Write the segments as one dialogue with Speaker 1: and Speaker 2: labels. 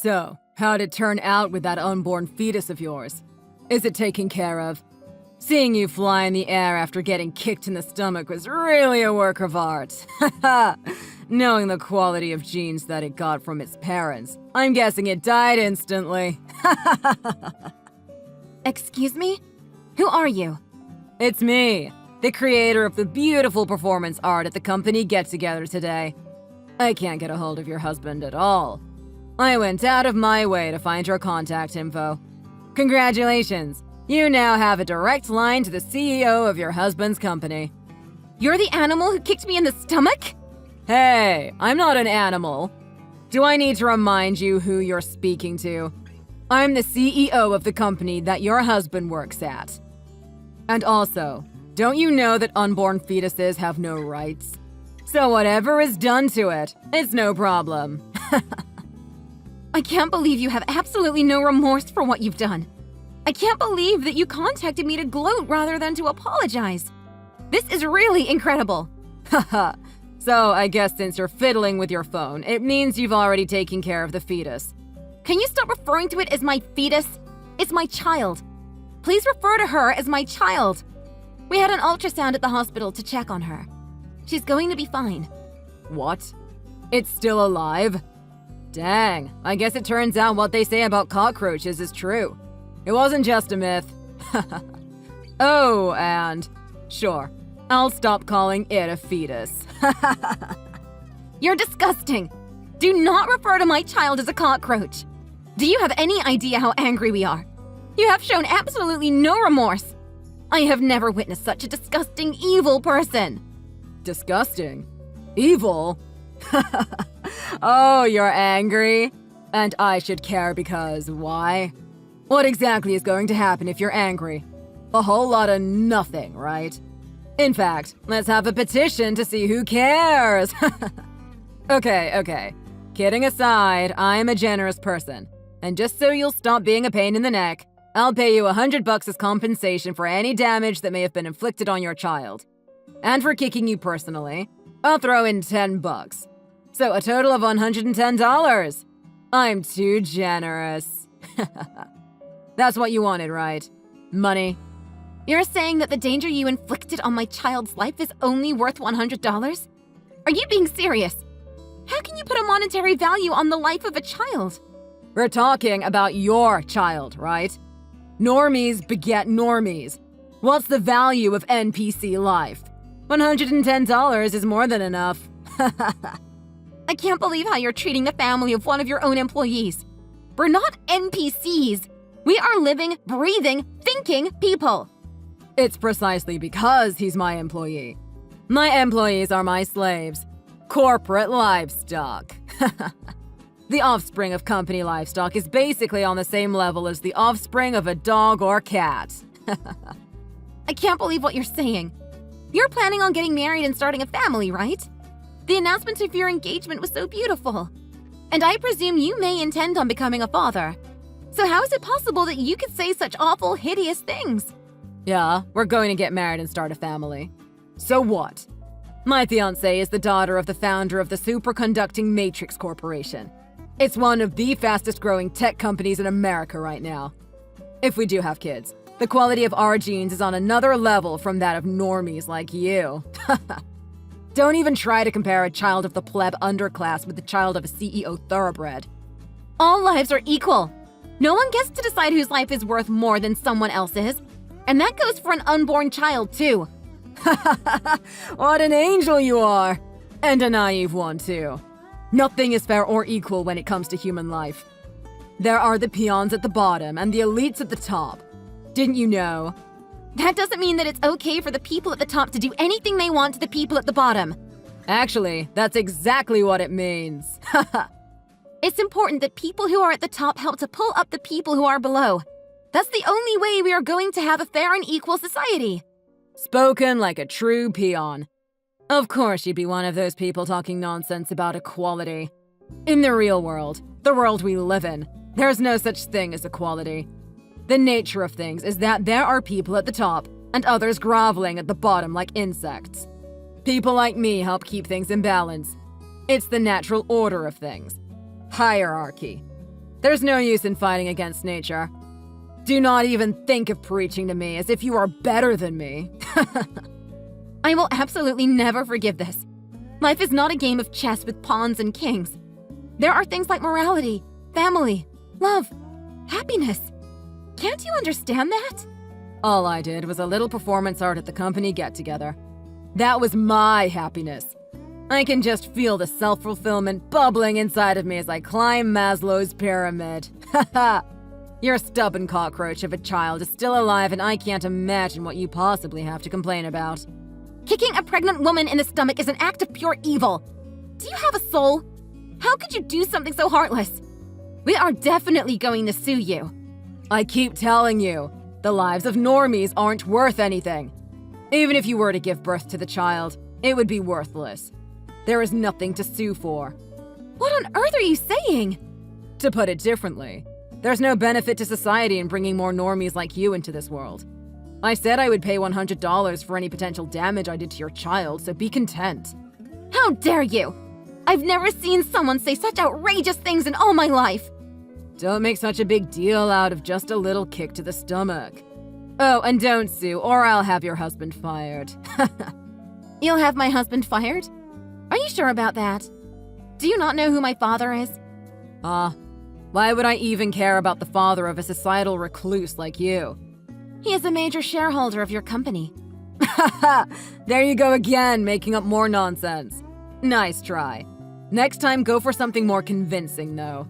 Speaker 1: So, how'd it turn out with that unborn fetus of yours? Is it taken care of? Seeing you fly in the air after getting kicked in the stomach was really a work of art. Haha. Knowing the quality of genes that it got from its parents, I'm guessing it died instantly.
Speaker 2: Excuse me? Who are you?
Speaker 1: It's me, the creator of the beautiful performance art at the company get-together today. I can't get a hold of your husband at all. I went out of my way to find your contact info. Congratulations! You now have a direct line to the CEO of your husband's company.
Speaker 2: You're the animal who kicked me in the stomach?
Speaker 1: Hey, I'm not an animal. Do I need to remind you who you're speaking to? I'm the CEO of the company that your husband works at. And also, don't you know that unborn fetuses have no rights? So whatever is done to it, it's no problem.
Speaker 2: I can't believe you have absolutely no remorse for what you've done. I can't believe that you contacted me to gloat rather than to apologize. This is really incredible.
Speaker 1: Haha. So I guess since you're fiddling with your phone, it means you've already taken care of the fetus.
Speaker 2: Can you stop referring to it as my fetus? It's my child. Please refer to her as my child. We had an ultrasound at the hospital to check on her. She's going to be fine.
Speaker 1: What? It's still alive? Dang, I guess it turns out what they say about cockroaches is true. It wasn't just a myth. Oh, and sure, I'll stop calling it a fetus.
Speaker 2: You're disgusting. Do not refer to my child as a cockroach. Do you have any idea how angry we are? You have shown absolutely no remorse. I have never witnessed such a disgusting, evil person.
Speaker 1: Disgusting? Evil? Oh, you're angry? And I should care because why? What exactly is going to happen if you're angry? A whole lot of nothing, right? In fact, let's have a petition to see who cares. Okay. Kidding aside, I'm a generous person. And just so you'll stop being a pain in the neck, I'll pay you $100 as compensation for any damage that may have been inflicted on your child. And for kicking you personally, I'll throw in $10. So a total of $110. I'm too generous. That's what you wanted, right? Money?
Speaker 2: You're saying that the danger you inflicted on my child's life is only worth $100? Are you being serious? How can you put a monetary value on the life of a child?
Speaker 1: We're talking about your child, right? Normies beget normies. What's the value of NPC life? $110 is more than enough.
Speaker 2: I can't believe how you're treating the family of one of your own employees. We're not NPCs. We are living, breathing, thinking people.
Speaker 1: It's precisely because he's my employee. My employees are my slaves. Corporate livestock. The offspring of company livestock is basically on the same level as the offspring of a dog or cat.
Speaker 2: I can't believe what you're saying. You're planning on getting married and starting a family, right? The announcement of your engagement was so beautiful. And I presume you may intend on becoming a father. So how is it possible that you could say such awful, hideous things?
Speaker 1: Yeah, we're going to get married and start a family. So what? My fiancée is the daughter of the founder of the Superconducting Matrix Corporation. It's one of the fastest-growing tech companies in America right now. If we do have kids, the quality of our genes is on another level from that of normies like you. Don't even try to compare a child of the pleb underclass with the child of a CEO thoroughbred.
Speaker 2: All lives are equal. No one gets to decide whose life is worth more than someone else's. And that goes for an unborn child, too.
Speaker 1: What an angel you are! And a naive one, too. Nothing is fair or equal when it comes to human life. There are the peons at the bottom and the elites at the top. Didn't you know?
Speaker 2: That doesn't mean that it's okay for the people at the top to do anything they want to the people at the bottom.
Speaker 1: Actually, that's exactly what it means.
Speaker 2: It's important that people who are at the top help to pull up the people who are below. That's the only way we are going to have a fair and equal society.
Speaker 1: Spoken like a true peon. Of course you'd be one of those people talking nonsense about equality. In the real world, the world we live in, there's no such thing as equality. The nature of things is that there are people at the top and others groveling at the bottom like insects. People like me help keep things in balance. It's the natural order of things. Hierarchy. There's no use in fighting against nature. Do not even think of preaching to me as if you are better than me.
Speaker 2: I will absolutely never forgive this. Life is not a game of chess with pawns and kings. There are things like morality, family, love, happiness. Can't you understand that?
Speaker 1: All I did was a little performance art at the company get-together. That was my happiness. I can just feel the self-fulfillment bubbling inside of me as I climb Maslow's pyramid. Haha! Your stubborn cockroach of a child is still alive, and I can't imagine what you possibly have to complain about.
Speaker 2: Kicking a pregnant woman in the stomach is an act of pure evil. Do you have a soul? How could you do something so heartless? We are definitely going to sue you.
Speaker 1: I keep telling you, the lives of normies aren't worth anything. Even if you were to give birth to the child, it would be worthless. There is nothing to sue for.
Speaker 2: What on earth are you saying?
Speaker 1: To put it differently, there's no benefit to society in bringing more normies like you into this world. I said I would pay $100 for any potential damage I did to your child, so be content.
Speaker 2: How dare you! I've never seen someone say such outrageous things in all my life!
Speaker 1: Don't make such a big deal out of just a little kick to the stomach. Oh, and don't sue, or I'll have your husband fired.
Speaker 2: You'll have my husband fired? Are you sure about that? Do you not know who my father is?
Speaker 1: Why would I even care about the father of a societal recluse like you?
Speaker 2: He is a major shareholder of your company.
Speaker 1: There you go again, making up more nonsense. Nice try. Next time, go for something more convincing, though.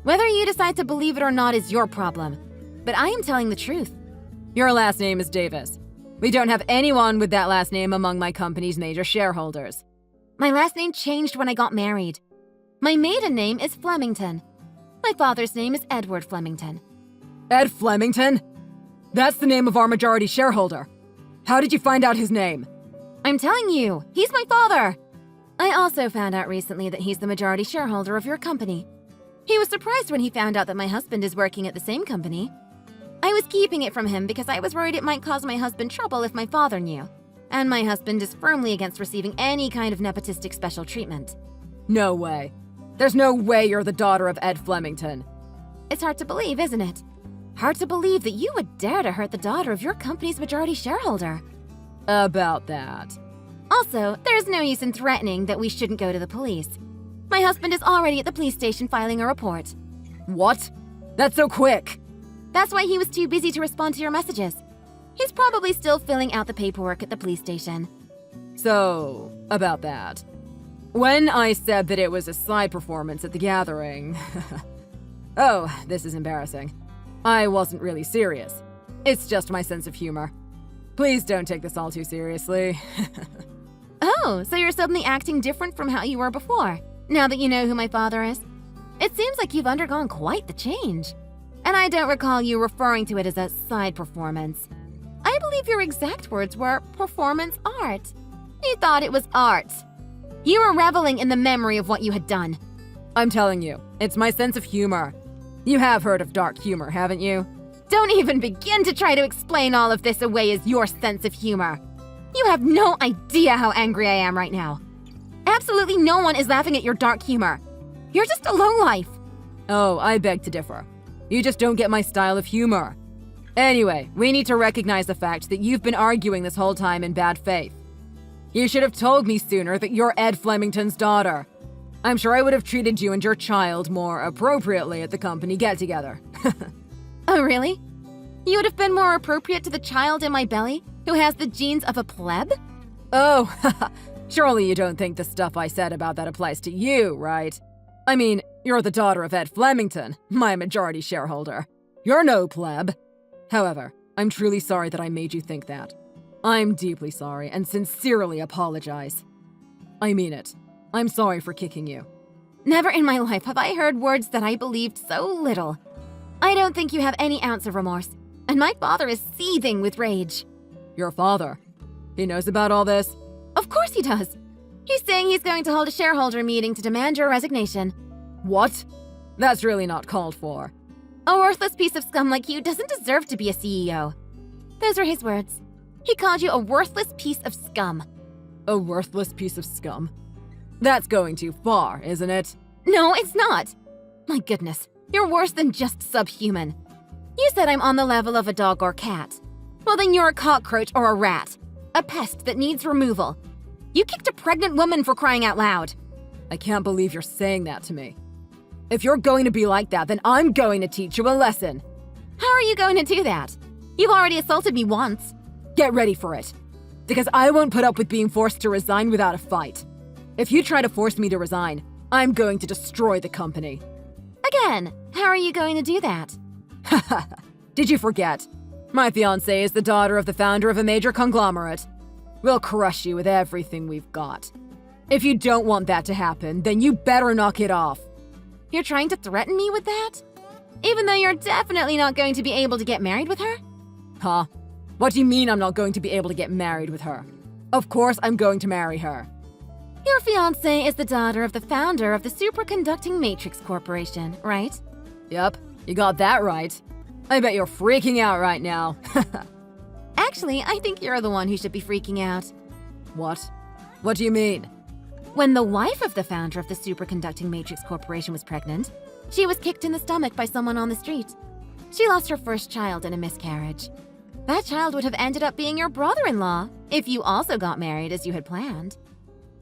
Speaker 2: Whether you decide to believe it or not is your problem, but I am telling the truth.
Speaker 1: Your last name is Davis. We don't have anyone with that last name among my company's major shareholders.
Speaker 2: My last name changed when I got married. My maiden name is Flemington. My father's name is Edward Flemington.
Speaker 1: Ed Flemington? That's the name of our majority shareholder. How did you find out his name?
Speaker 2: I'm telling you, he's my father. I also found out recently that he's the majority shareholder of your company. He was surprised when he found out that my husband is working at the same company. I was keeping it from him because I was worried it might cause my husband trouble if my father knew. And my husband is firmly against receiving any kind of nepotistic special treatment.
Speaker 1: No way. There's no way you're the daughter of Ed Flemington.
Speaker 2: It's hard to believe, isn't it? Hard to believe that you would dare to hurt the daughter of your company's majority shareholder.
Speaker 1: About that.
Speaker 2: Also, there's no use in threatening that we shouldn't go to the police. My husband is already at the police station filing a report.
Speaker 1: What? That's so quick.
Speaker 2: That's why he was too busy to respond to your messages. He's probably still filling out the paperwork at the police station.
Speaker 1: So, about that. When I said that it was a side performance at the gathering... Oh, this is embarrassing. I wasn't really serious. It's just my sense of humor. Please don't take this all too seriously.
Speaker 2: Oh, so you're suddenly acting different from how you were before, now that you know who my father is? It seems like you've undergone quite the change. And I don't recall you referring to it as a side performance. I believe your exact words were performance art. You thought it was art. You were reveling in the memory of what you had done.
Speaker 1: I'm telling you, it's my sense of humor. You have heard of dark humor, haven't you?
Speaker 2: Don't even begin to try to explain all of this away as your sense of humor. You have no idea how angry I am right now. Absolutely no one is laughing at your dark humor. You're just a lowlife.
Speaker 1: Oh, I beg to differ. You just don't get my style of humor. Anyway, we need to recognize the fact that you've been arguing this whole time in bad faith. You should have told me sooner that you're Ed Flemington's daughter. I'm sure I would have treated you and your child more appropriately at the company get-together.
Speaker 2: Oh, really? You would have been more appropriate to the child in my belly who has the genes of a pleb?
Speaker 1: Oh, surely you don't think the stuff I said about that applies to you, right? I mean, you're the daughter of Ed Flemington, my majority shareholder. You're no pleb. However, I'm truly sorry that I made you think that. I'm deeply sorry and sincerely apologize. I mean it. I'm sorry for kicking you.
Speaker 2: Never in my life have I heard words that I believed so little. I don't think you have any ounce of remorse, and my father is seething with rage.
Speaker 1: Your father? He knows about all this?
Speaker 2: Of course he does. He's saying he's going to hold a shareholder meeting to demand your resignation.
Speaker 1: What? That's really not called for.
Speaker 2: A worthless piece of scum like you doesn't deserve to be a CEO. Those are his words. He called you a worthless piece of scum.
Speaker 1: A worthless piece of scum? That's going too far, isn't it?
Speaker 2: No, it's not. My goodness, You're worse than just subhuman. You said I'm on the level of a dog or cat. Well, then you're a cockroach or a rat. A pest that needs removal. You kicked a pregnant woman, for crying out loud.
Speaker 1: I can't believe you're saying that to me. If you're going to be like that, then I'm going to teach you a lesson.
Speaker 2: How are you going to do that? You've already assaulted me once.
Speaker 1: Get ready for it. Because I won't put up with being forced to resign without a fight. If you try to force me to resign, I'm going to destroy the company.
Speaker 2: Again, how are you going to do that?
Speaker 1: Haha, did you forget? My fiancée is the daughter of the founder of a major conglomerate. We'll crush you with everything we've got. If you don't want that to happen, then you better knock it off.
Speaker 2: You're trying to threaten me with that? Even though you're definitely not going to be able to get married with her?
Speaker 1: Huh? What do you mean I'm not going to be able to get married with her? Of course I'm going to marry her.
Speaker 2: Your fiancée is the daughter of the founder of the Superconducting Matrix Corporation, right?
Speaker 1: Yep, you got that right. I bet you're freaking out right now.
Speaker 2: Actually, I think you're the one who should be freaking out.
Speaker 1: What? What do you mean?
Speaker 2: When the wife of the founder of the Superconducting Matrix Corporation was pregnant, she was kicked in the stomach by someone on the street. She lost her first child in a miscarriage. That child would have ended up being your brother-in-law if you also got married as you had planned.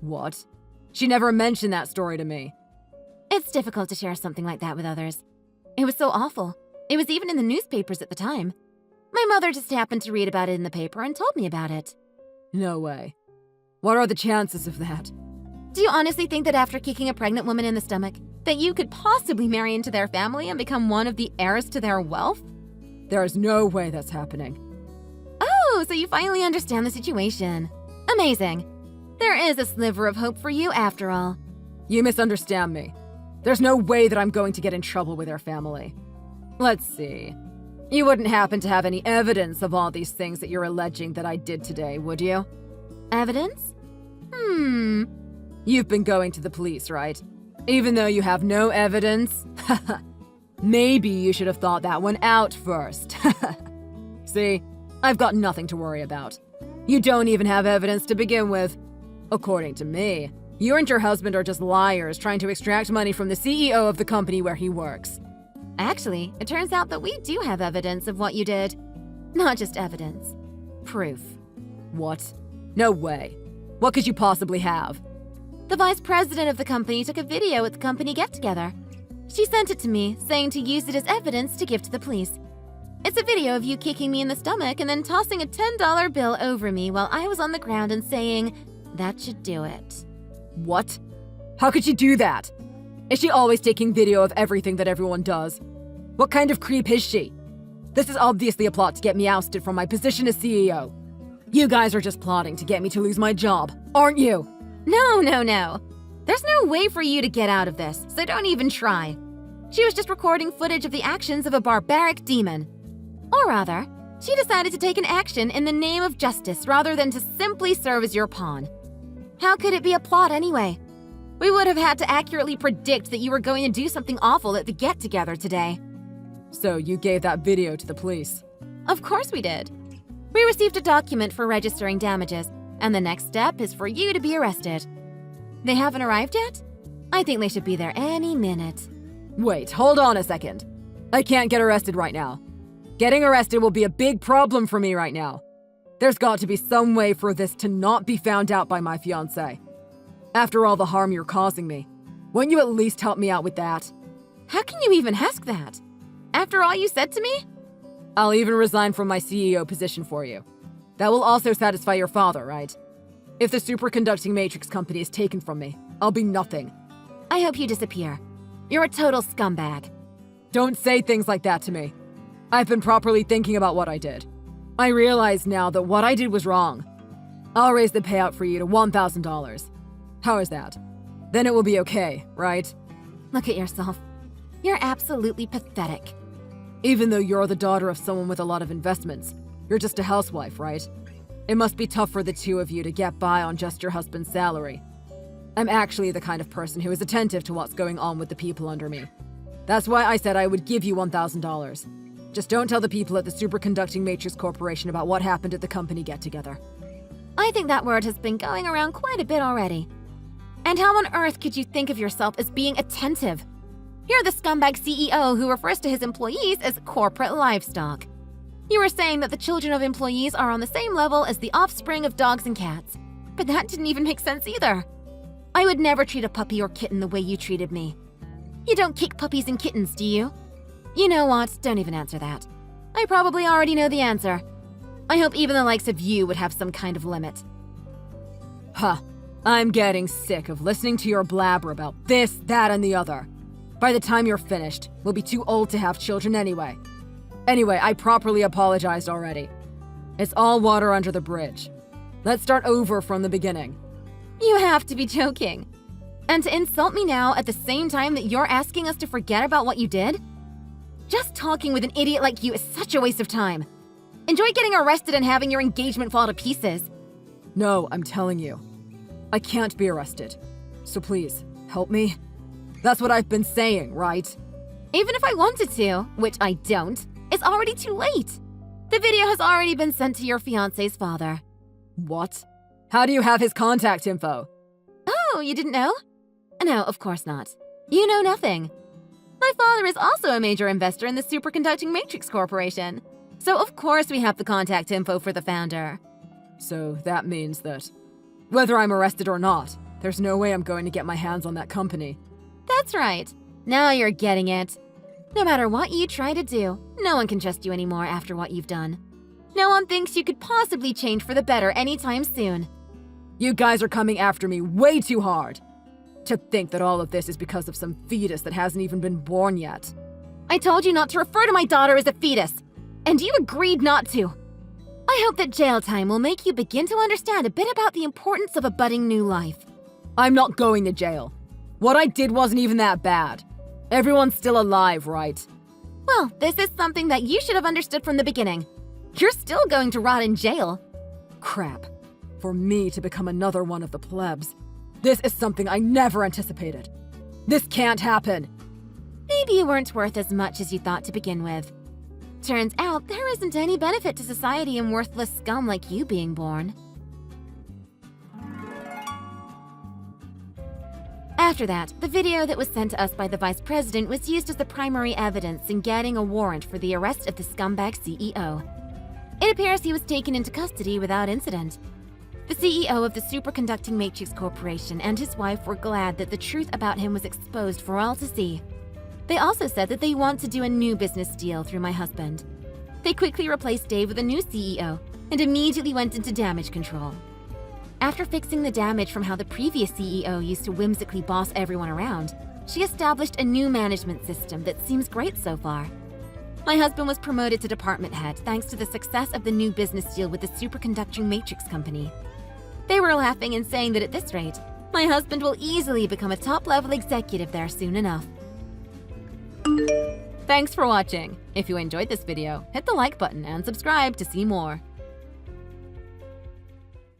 Speaker 1: What? She never mentioned that story to me.
Speaker 2: It's difficult to share something like that with others. It was so awful. It was even in the newspapers at the time. My mother just happened to read about it in the paper and told me about it.
Speaker 1: No way. What are the chances of that?
Speaker 2: Do you honestly think that after kicking a pregnant woman in the stomach, that you could possibly marry into their family and become one of the heirs to their wealth?
Speaker 1: There is no way that's happening.
Speaker 2: Oh, so you finally understand the situation. Amazing. There is a sliver of hope for you after all.
Speaker 1: You misunderstand me. There's no way that I'm going to get in trouble with their family. Let's see. You wouldn't happen to have any evidence of all these things that you're alleging that I did today, would you?
Speaker 2: Evidence?
Speaker 1: You've been going to the police, right? Even though you have no evidence? Maybe you should have thought that one out first. See, I've got nothing to worry about. You don't even have evidence to begin with. According to me, you and your husband are just liars trying to extract money from the CEO of the company where he works.
Speaker 2: Actually, it turns out that we do have evidence of what you did. Not just evidence. Proof.
Speaker 1: What? No way. What could you possibly have?
Speaker 2: The vice president of the company took a video at the company get-together. She sent it to me, saying to use it as evidence to give to the police. It's a video of you kicking me in the stomach and then tossing a $10 bill over me while I was on the ground and saying, "That should do it."
Speaker 1: What? How could she do that? Is she always taking video of everything that everyone does? What kind of creep is she? This is obviously a plot to get me ousted from my position as CEO. You guys are just plotting to get me to lose my job, aren't you?
Speaker 2: No. There's no way for you to get out of this, so don't even try. She was just recording footage of the actions of a barbaric demon. Or rather, she decided to take an action in the name of justice rather than to simply serve as your pawn. How could it be a plot anyway? We would have had to accurately predict that you were going to do something awful at the get-together today.
Speaker 1: So you gave that video to the police?
Speaker 2: Of course we did. We received a document for registering damages, and the next step is for you to be arrested. They haven't arrived yet? I think they should be there any minute.
Speaker 1: Wait, hold on a second. I can't get arrested right now. Getting arrested will be a big problem for me right now. There's got to be some way for this to not be found out by my fiancé. After all the harm you're causing me, won't you at least help me out with that?
Speaker 2: How can you even ask that? After all you said to me?
Speaker 1: I'll even resign from my CEO position for you. That will also satisfy your father, right? If the superconducting matrix company is taken from me, I'll be nothing.
Speaker 2: I hope you disappear. You're a total scumbag.
Speaker 1: Don't say things like that to me. I've been properly thinking about what I did. I realize now that what I did was wrong. I'll raise the payout for you to $1,000. How is that? Then it will be okay, right?
Speaker 2: Look at yourself. You're absolutely pathetic.
Speaker 1: Even though you're the daughter of someone with a lot of investments, you're just a housewife, right? It must be tough for the two of you to get by on just your husband's salary. I'm actually the kind of person who is attentive to what's going on with the people under me. That's why I said I would give you $1,000. Just don't tell the people at the Superconducting Matrix Corporation about what happened at the company get-together.
Speaker 2: I think that word has been going around quite a bit already. And how on earth could you think of yourself as being attentive? You're the scumbag CEO who refers to his employees as corporate livestock. You were saying that the children of employees are on the same level as the offspring of dogs and cats. But that didn't even make sense either. I would never treat a puppy or kitten the way you treated me. You don't kick puppies and kittens, do you? You know what? Don't even answer that. I probably already know the answer. I hope even the likes of you would have some kind of limit.
Speaker 1: Huh. I'm getting sick of listening to your blabber about this, that, and the other. By the time you're finished, we'll be too old to have children anyway. Anyway, I properly apologized already. It's all water under the bridge. Let's start over from the beginning.
Speaker 2: You have to be joking. And to insult me now at the same time that you're asking us to forget about what you did? Just talking with an idiot like you is such a waste of time. Enjoy getting arrested and having your engagement fall to pieces.
Speaker 1: No, I'm telling you. I can't be arrested. So please, help me. That's what I've been saying, right?
Speaker 2: Even if I wanted to, which I don't, it's already too late. The video has already been sent to your fiancé's father.
Speaker 1: What? How do you have his contact info?
Speaker 2: Oh, you didn't know? No, of course not. You know nothing. My father is also a major investor in the Superconducting Matrix Corporation. So of course we have the contact info for the founder.
Speaker 1: So that means that whether I'm arrested or not, there's no way I'm going to get my hands on that company.
Speaker 2: That's right. Now you're getting it. No matter what you try to do, no one can trust you anymore after what you've done. No one thinks you could possibly change for the better anytime soon.
Speaker 1: You guys are coming after me way too hard. To think that all of this is because of some fetus that hasn't even been born yet.
Speaker 2: I told you not to refer to my daughter as a fetus, and you agreed not to. I hope that jail time will make you begin to understand a bit about the importance of a budding new life.
Speaker 1: I'm not going to jail. What I did wasn't even that bad. Everyone's still alive, right?
Speaker 2: Well, this is something that you should have understood from the beginning. You're still going to rot in jail.
Speaker 1: Crap. For me to become another one of the plebs. This is something I never anticipated. This can't happen.
Speaker 2: Maybe you weren't worth as much as you thought to begin with. Turns out there isn't any benefit to society in worthless scum like you being born. After that, the video that was sent to us by the Vice President was used as the primary evidence in getting a warrant for the arrest of the scumbag CEO. It appears he was taken into custody without incident. The CEO of the Superconducting Matrix Corporation and his wife were glad that the truth about him was exposed for all to see. They also said that they want to do a new business deal through my husband. They quickly replaced Dave with a new CEO and immediately went into damage control. After fixing the damage from how the previous CEO used to whimsically boss everyone around, she established a new management system that seems great so far. My husband was promoted to department head thanks to the success of the new business deal with the Superconducting Matrix Company. They were laughing and saying that at this rate, my husband will easily become a top-level executive there soon enough.
Speaker 1: Thanks for watching. If you enjoyed this video, hit the like button and subscribe to see more.